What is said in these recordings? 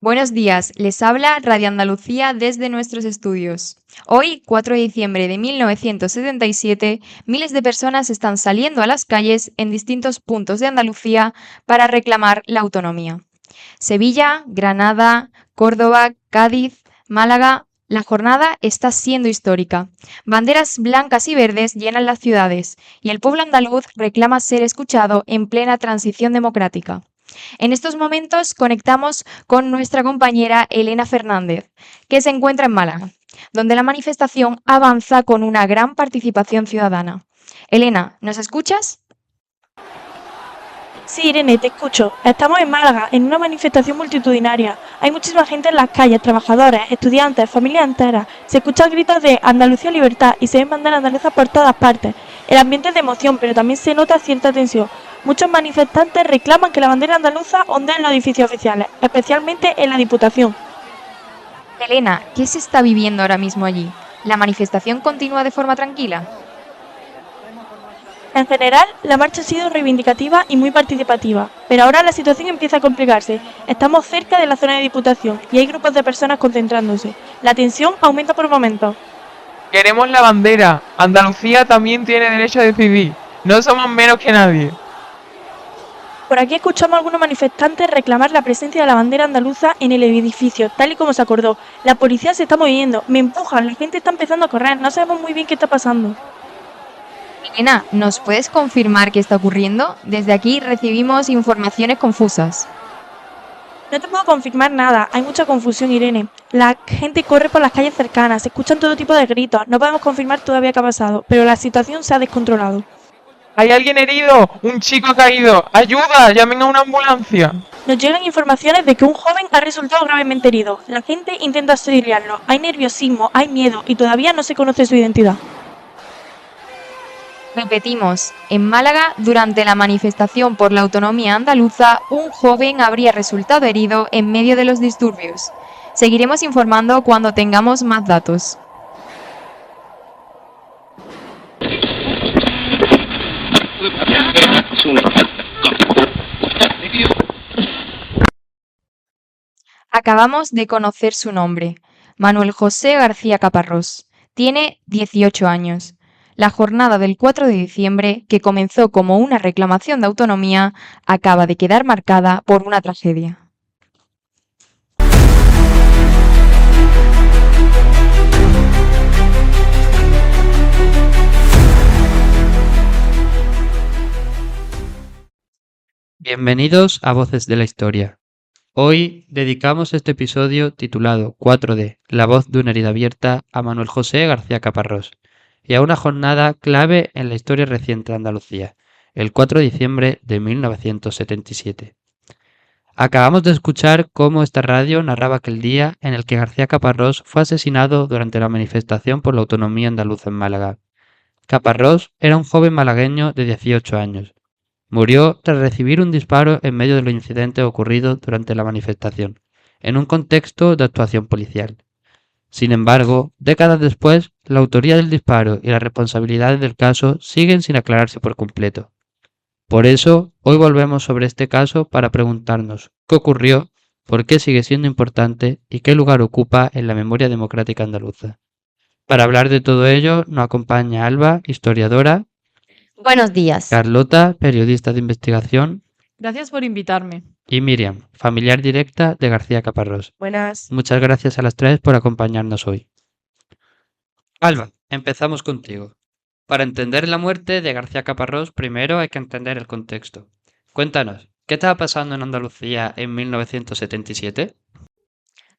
Buenos días, les habla Radio Andalucía desde nuestros estudios. Hoy, 4 de diciembre de 1977, miles de personas están saliendo a las calles en distintos puntos de Andalucía para reclamar la autonomía. Sevilla, Granada, Córdoba, Cádiz, Málaga. La jornada está siendo histórica. Banderas blancas y verdes llenan las ciudades y el pueblo andaluz reclama ser escuchado en plena transición democrática. En estos momentos conectamos con nuestra compañera Elena Fernández, que se encuentra en Málaga, donde la manifestación avanza con una gran participación ciudadana. Elena, ¿nos escuchas? Sí, Irene, te escucho. Estamos en Málaga, en una manifestación multitudinaria. Hay muchísima gente en las calles, trabajadores, estudiantes, familias enteras. Se escuchan gritos de Andalucía libertad y se ven banderas andaluzas por todas partes. El ambiente es de emoción, pero también se nota cierta tensión. Muchos manifestantes reclaman que la bandera andaluza ondee en los edificios oficiales, especialmente en la Diputación. Elena, ¿qué se está viviendo ahora mismo allí? ¿La manifestación continúa de forma tranquila? En general, la marcha ha sido reivindicativa y muy participativa, pero ahora la situación empieza a complicarse. Estamos cerca de la zona de Diputación y hay grupos de personas concentrándose. La tensión aumenta por momentos. Queremos la bandera. Andalucía también tiene derecho a decidir. No somos menos que nadie. Por aquí escuchamos a algunos manifestantes reclamar la presencia de la bandera andaluza en el edificio, tal y como se acordó. La policía se está moviendo, me empujan, la gente está empezando a correr, no sabemos muy bien qué está pasando. Elena, ¿nos puedes confirmar qué está ocurriendo? Desde aquí recibimos informaciones confusas. No te puedo confirmar nada, hay mucha confusión, Irene. La gente corre por las calles cercanas, se escuchan todo tipo de gritos, no podemos confirmar todavía qué ha pasado, pero la situación se ha descontrolado. ¿Hay alguien herido? Un chico ha caído. ¡Ayuda! ¡Llamen a una ambulancia! Nos llegan informaciones de que un joven ha resultado gravemente herido. La gente intenta auxiliarlo, hay nerviosismo, hay miedo y todavía no se conoce su identidad. Repetimos, en Málaga, durante la manifestación por la autonomía andaluza, un joven habría resultado herido en medio de los disturbios. Seguiremos informando cuando tengamos más datos. Acabamos de conocer su nombre, Manuel José García Caparrós. Tiene 18 años. La jornada del 4 de diciembre, que comenzó como una reclamación de autonomía, acaba de quedar marcada por una tragedia. Bienvenidos a Voces de la Historia. Hoy dedicamos este episodio titulado 4D, la voz de una herida abierta, a Manuel José García Caparrós, y a una jornada clave en la historia reciente de Andalucía, el 4 de diciembre de 1977. Acabamos de escuchar cómo esta radio narraba aquel día en el que García Caparrós fue asesinado durante la manifestación por la autonomía andaluza en Málaga. Caparrós era un joven malagueño de 18 años. Murió tras recibir un disparo en medio de los incidentes ocurridos durante la manifestación, en un contexto de actuación policial. Sin embargo, décadas después, la autoría del disparo y las responsabilidades del caso siguen sin aclararse por completo. Por eso, hoy volvemos sobre este caso para preguntarnos qué ocurrió, por qué sigue siendo importante y qué lugar ocupa en la memoria democrática andaluza. Para hablar de todo ello, nos acompaña Alba, historiadora. Buenos días. Carlota, periodista de investigación. Gracias por invitarme. Y Miriam, familiar directa de García Caparrós. Buenas. Muchas gracias a las tres por acompañarnos hoy. Alba, empezamos contigo. Para entender la muerte de García Caparrós, primero hay que entender el contexto. Cuéntanos, ¿qué estaba pasando en Andalucía en 1977?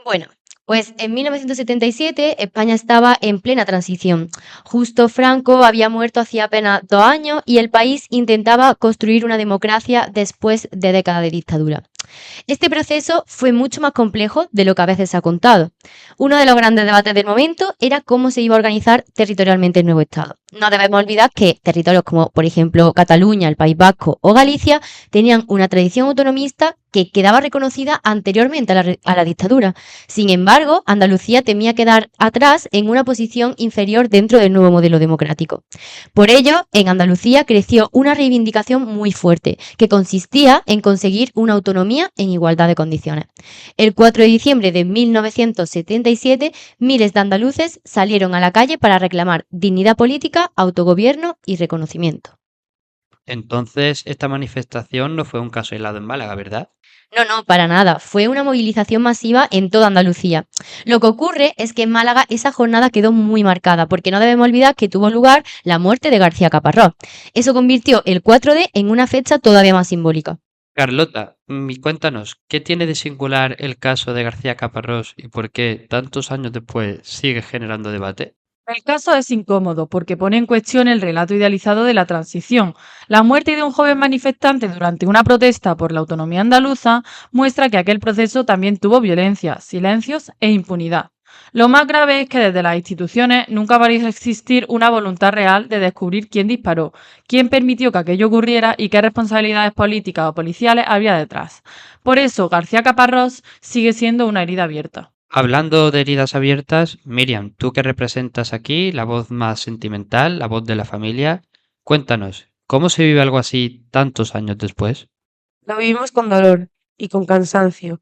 Bueno, pues en 1977 España estaba en plena transición. Justo Franco había muerto hacía apenas 2 años y el país intentaba construir una democracia después de décadas de dictadura. Este proceso fue mucho más complejo de lo que a veces se ha contado. Uno de los grandes debates del momento era cómo se iba a organizar territorialmente el nuevo Estado. No debemos olvidar que territorios como, por ejemplo, Cataluña, el País Vasco o Galicia tenían una tradición autonomista que quedaba reconocida anteriormente a la dictadura. Sin embargo, Andalucía temía quedar atrás en una posición inferior dentro del nuevo modelo democrático. Por ello, en Andalucía creció una reivindicación muy fuerte, que consistía en conseguir una autonomía en igualdad de condiciones. El 4 de diciembre de 1977, miles de andaluces salieron a la calle para reclamar dignidad política, autogobierno y reconocimiento. Entonces, esta manifestación no fue un caso aislado en Málaga, ¿verdad? No, para nada. Fue una movilización masiva en toda Andalucía. Lo que ocurre es que en Málaga esa jornada quedó muy marcada, porque no debemos olvidar que tuvo lugar la muerte de García Caparrós. Eso convirtió el 4D en una fecha todavía más simbólica. Carlota, cuéntanos, ¿qué tiene de singular el caso de García Caparrós y por qué, tantos años después, sigue generando debate? El caso es incómodo porque pone en cuestión el relato idealizado de la transición. La muerte de un joven manifestante durante una protesta por la autonomía andaluza muestra que aquel proceso también tuvo violencia, silencios e impunidad. Lo más grave es que desde las instituciones nunca parece existir una voluntad real de descubrir quién disparó, quién permitió que aquello ocurriera y qué responsabilidades políticas o policiales había detrás. Por eso, García Caparrós sigue siendo una herida abierta. Hablando de heridas abiertas, Miriam, tú que representas aquí la voz más sentimental, la voz de la familia, cuéntanos, ¿cómo se vive algo así tantos años después? Lo vivimos con dolor y con cansancio.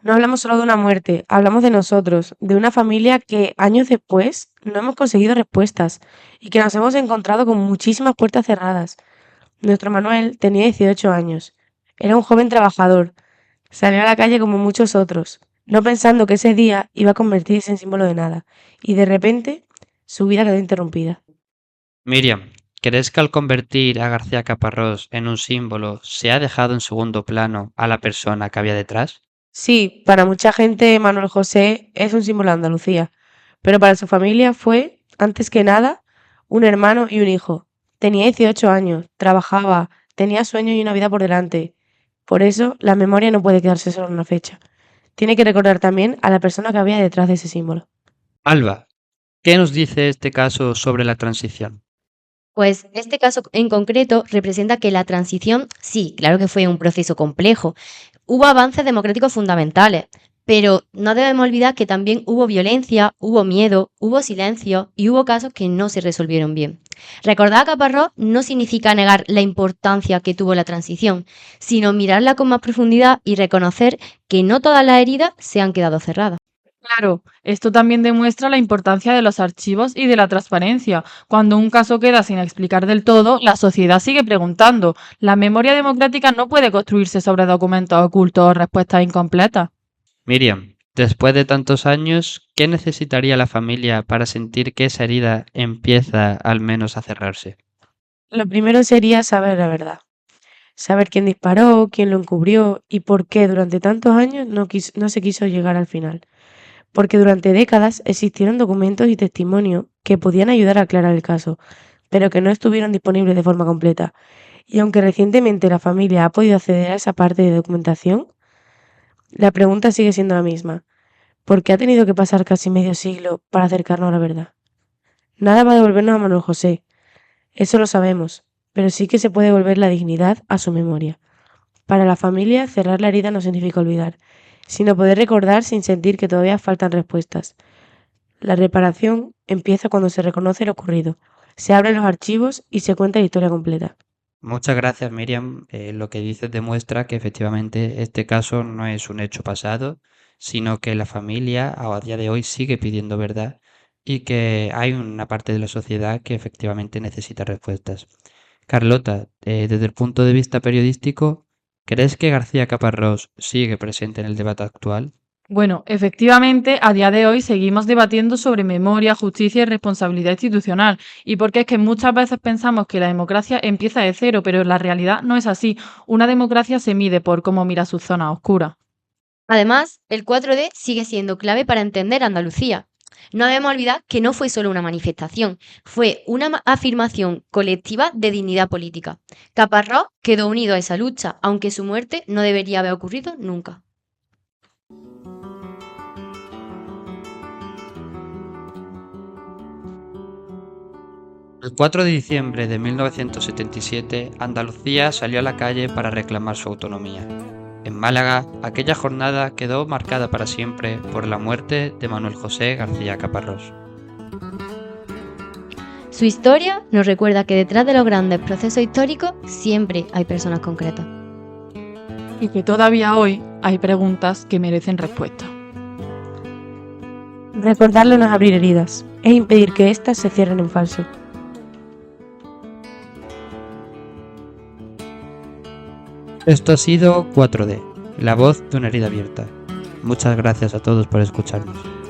No hablamos solo de una muerte, hablamos de nosotros, de una familia que años después no hemos conseguido respuestas y que nos hemos encontrado con muchísimas puertas cerradas. Nuestro Manuel tenía 18 años. Era un joven trabajador. Salió a la calle como muchos otros, no pensando que ese día iba a convertirse en símbolo de nada. Y de repente, su vida quedó interrumpida. Miriam, ¿crees que al convertir a García Caparrós en un símbolo se ha dejado en segundo plano a la persona que había detrás? Sí, para mucha gente Manuel José es un símbolo de Andalucía, pero para su familia fue, antes que nada, un hermano y un hijo. Tenía 18 años, trabajaba, tenía sueños y una vida por delante. Por eso, la memoria no puede quedarse solo en una fecha. Tiene que recordar también a la persona que había detrás de ese símbolo. Alba, ¿qué nos dice este caso sobre la transición? Pues este caso en concreto representa que la transición, sí, claro que fue un proceso complejo. Hubo avances democráticos fundamentales, pero no debemos olvidar que también hubo violencia, hubo miedo, hubo silencio y hubo casos que no se resolvieron bien. Recordar a Caparrós no significa negar la importancia que tuvo la transición, sino mirarla con más profundidad y reconocer que no todas las heridas se han quedado cerradas. Claro, esto también demuestra la importancia de los archivos y de la transparencia. Cuando un caso queda sin explicar del todo, la sociedad sigue preguntando. La memoria democrática no puede construirse sobre documentos ocultos o respuestas incompletas. Miriam, después de tantos años, ¿qué necesitaría la familia para sentir que esa herida empieza al menos a cerrarse? Lo primero sería saber la verdad. Saber quién disparó, quién lo encubrió y por qué durante tantos años no se quiso llegar al final. Porque durante décadas existieron documentos y testimonios que podían ayudar a aclarar el caso, pero que no estuvieron disponibles de forma completa. Y aunque recientemente la familia ha podido acceder a esa parte de documentación, la pregunta sigue siendo la misma. ¿Por qué ha tenido que pasar casi medio siglo para acercarnos a la verdad? Nada va a devolvernos a Manuel José, eso lo sabemos, pero sí que se puede devolver la dignidad a su memoria. Para la familia, cerrar la herida no significa olvidar, sino poder recordar sin sentir que todavía faltan respuestas. La reparación empieza cuando se reconoce lo ocurrido, se abren los archivos y se cuenta la historia completa. Muchas gracias, Miriam. Lo que dices demuestra que efectivamente este caso no es un hecho pasado, sino que la familia a día de hoy sigue pidiendo verdad y que hay una parte de la sociedad que efectivamente necesita respuestas. Carlota, desde el punto de vista periodístico, ¿crees que García Caparrós sigue presente en el debate actual? Bueno, efectivamente, a día de hoy seguimos debatiendo sobre memoria, justicia y responsabilidad institucional. Y porque es que muchas veces pensamos que la democracia empieza de cero, pero en la realidad no es así. Una democracia se mide por cómo mira sus zonas oscuras. Además, el 4D sigue siendo clave para entender Andalucía. No debemos olvidar que no fue solo una manifestación, fue una afirmación colectiva de dignidad política. Caparrós quedó unido a esa lucha, aunque su muerte no debería haber ocurrido nunca. El 4 de diciembre de 1977, Andalucía salió a la calle para reclamar su autonomía. En Málaga, aquella jornada quedó marcada para siempre por la muerte de Manuel José García Caparrós. Su historia nos recuerda que detrás de los grandes procesos históricos siempre hay personas concretas. Y que todavía hoy hay preguntas que merecen respuesta. Recordarlo no es abrir heridas, es impedir que éstas se cierren en falso. Esto ha sido 4D, la voz de una herida abierta. Muchas gracias a todos por escucharnos.